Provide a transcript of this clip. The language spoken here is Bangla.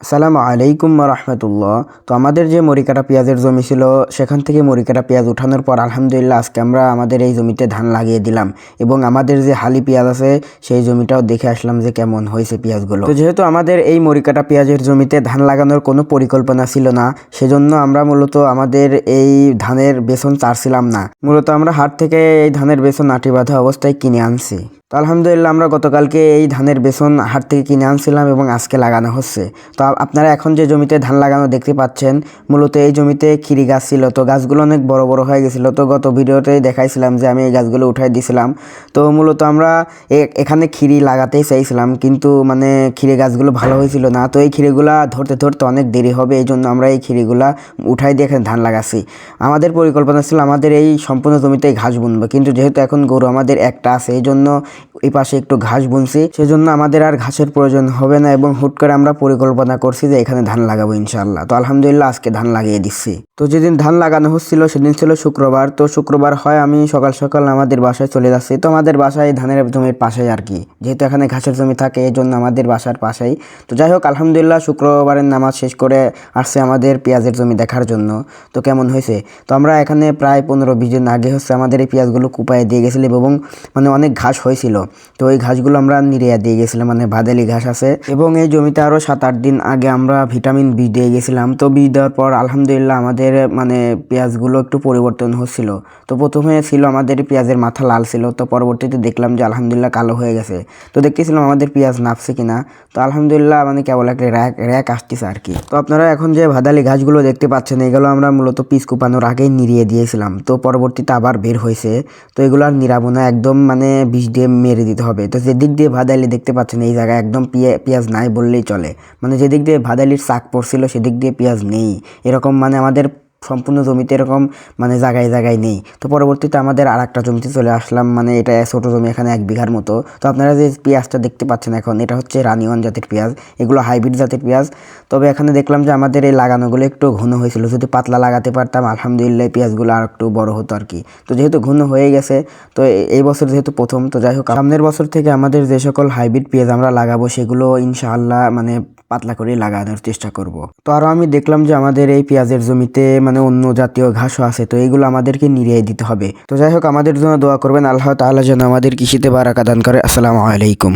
আসসালামু আলাইকুম রহমতুল্লাহ। তো আমাদের যে মরিকাটা পেঁয়াজের জমি ছিল সেখান থেকে মরিকাটা পেঁয়াজ উঠানোর পর আলহামদুলিল্লাহ আজকে আমরা আমাদের এই জমিতে ধান লাগিয়ে দিলাম এবং আমাদের যে হালি পেঁয়াজ আছে সেই জমিটাও দেখে আসলাম যে কেমন হয়েছে পেঁয়াজগুলো। তো যেহেতু আমাদের এই মরিকাটা পেঁয়াজের জমিতে ধান লাগানোর কোনো পরিকল্পনা ছিল না, সেজন্য আমরা মূলত আমাদের এই ধানের বেসন চারছিলাম না, মূলত আমরা হাট থেকে এই ধানের বেসন আটি বাঁধা অবস্থায় কিনে আনছি। তো আলহামদুলিল্লাহ আমরা গতকালকে এই ধানের বেসন হাট থেকে কিনে আনছিলাম এবং আজকে লাগানো হচ্ছে। তো আপনারা এখন যে জমিতে ধান লাগানো দেখতে পাচ্ছেন, মূলত এই জমিতে খিরি গাছ ছিল। তো গাছগুলো অনেক বড় বড় হয়ে গেছিলো। তো গত ভিডিওতেই দেখাইছিলাম যে আমি এই গাছগুলো উঠাই দিয়েছিলাম। তো মূলত আমরা এখানে খিরি লাগাতেই চাইছিলাম, কিন্তু মানে খিরি গাছগুলো ভালো হয়েছিল না। তো এই খিরিগুলা ধরতে ধরতে অনেক দেরি হবে, এই জন্য আমরা এই খিরিগুলা উঠাই দিয়ে এখানে ধান লাগাচ্ছি। আমাদের পরিকল্পনা ছিল আমাদের এই সম্পূর্ণ জমিতে ঘাস বুনবো, কিন্তু যেহেতু এখন গরু আমাদের একটা আছে, এই জন্য এই পাশে একটু ঘাস বুনছি, সেজন্য আমাদের আর ঘাসের প্রয়োজন হবে না এবং হুট করে আমরা পরিকল্পনা করছি যে এখানে ধান লাগাবো ইনশাআল্লাহ। তো আলহামদুলিল্লাহ আজকে ধান লাগিয়ে দিচ্ছি। তো যেদিন ধান লাগানো হচ্ছিল সেদিন ছিল শুক্রবার। তো শুক্রবার হয় আমি সকাল সকাল আমাদের বাসায় চলে যাচ্ছি। তো আমাদের বাসায় ধানের জমির পাশেই আর কি, যেহেতু এখানে ঘাসের জমি থাকে এই জন্য আমাদের বাসার পাশেই। তো যাই হোক আলহামদুলিল্লাহ শুক্রবারের নামাজ শেষ করে আসছে আমাদের পেঁয়াজের জমি দেখার জন্য। তো কেমন হয়েছে, তো আমরা এখানে প্রায় 15-20 দিন আগে আমাদের এই পেঁয়াজগুলো কুপায়ে দিয়ে গেছিলাম এবং মানে অনেক ঘাস হয়েছিল। তো এই ঘাসগুলো আমরা নিড়িয়ে দিয়ে গেছিলাম, মানে ভাদালি ঘাস আছে। এবং এই জমিতে আরও 7-8 দিন আগে আমরা ভিটামিন বীজ দিয়ে গেছিলাম। তো বীজ দেওয়ার পর আলহামদুলিল্লাহ আমাদের মানে পেঁয়াজগুলো একটু পরিবর্তন হচ্ছিল। তো প্রথমে ছিল আমাদের পেঁয়াজের মাথা লাল ছিল, তো পরবর্তীতে দেখলাম যে আলহামদুলিল্লাহ কালো হয়ে গেছে। তো দেখতেছিলাম আমাদের পেঁয়াজ নাপছে কিনা। তো আলহামদুলিল্লাহ মানে কেবল একটা র্যাক আসতেছে আর কি। তো আপনারা এখন যে ভাদালি ঘাসগুলো দেখতে পাচ্ছেন, এগুলো আমরা মূলত পিচ কুপানোর আগেই নিড়িয়ে দিয়েছিলাম। তো পরবর্তীতে আবার বের হয়েছে। তো এগুলো আর নিরাবো না, একদম মানে বিষ দিয়ে মেরে দিতে হবে। তো যেদিক দিয়ে ভাদালি দেখতে পাচ্ছেন এই জায়গায় একদম পেঁয়াজ নাই বললেই চলে, মানে যেদিক দিয়ে ভাদালির চাক পড়ছিল সেদিক দিয়ে পেঁয়াজ নেই। এরকম মানে আমাদের সম্পূর্ণ জমিতে এরকম মানে জায়গায় জায়গায় নেই। তো পরবর্তীতে আমাদের আর একটা জমিতে চলে আসলাম, মানে এটা ছোটো জমি, এখানে 1 বিঘার মতো। তো আপনারা যে পেঁয়াজটা দেখতে পাচ্ছেন এখন, এটা হচ্ছে রানিওয়ান জাতের পেঁয়াজ, এগুলো হাইব্রিড জাতের পেঁয়াজ। তবে এখানে দেখলাম যে আমাদের এই লাগানোগুলো একটু ঘন হয়েছিল, যদি পাতলা লাগাতে পারতাম আলহামদুলিল্লাহ পেঁয়াজগুলো আর একটু বড় হতো আর কি। তো যেহেতু ঘন হয়ে গেছে, তো এই বছর যেহেতু প্রথম, তো যাই হোক সামনের বছর থেকে আমাদের যে সকল হাইব্রিড পেঁয়াজ আমরা লাগাবো সেগুলো ইনশাআল্লাহ মানে পাতলা করে লাগানোর চেষ্টা করব। তো আরও আমি দেখলাম যে আমাদের এই পেঁয়াজের জমিতে মানে অন্য জাতীয় ঘাসও আছে, তো এইগুলো আমাদেরকে নিড়িয়ে দিতে হবে। তো যাই হোক আমাদের জন্য দোয়া করবেন, আল্লাহ তাআলা যেন আমাদের কৃষিতে বারাকা দান করে। আসসালামু আলাইকুম।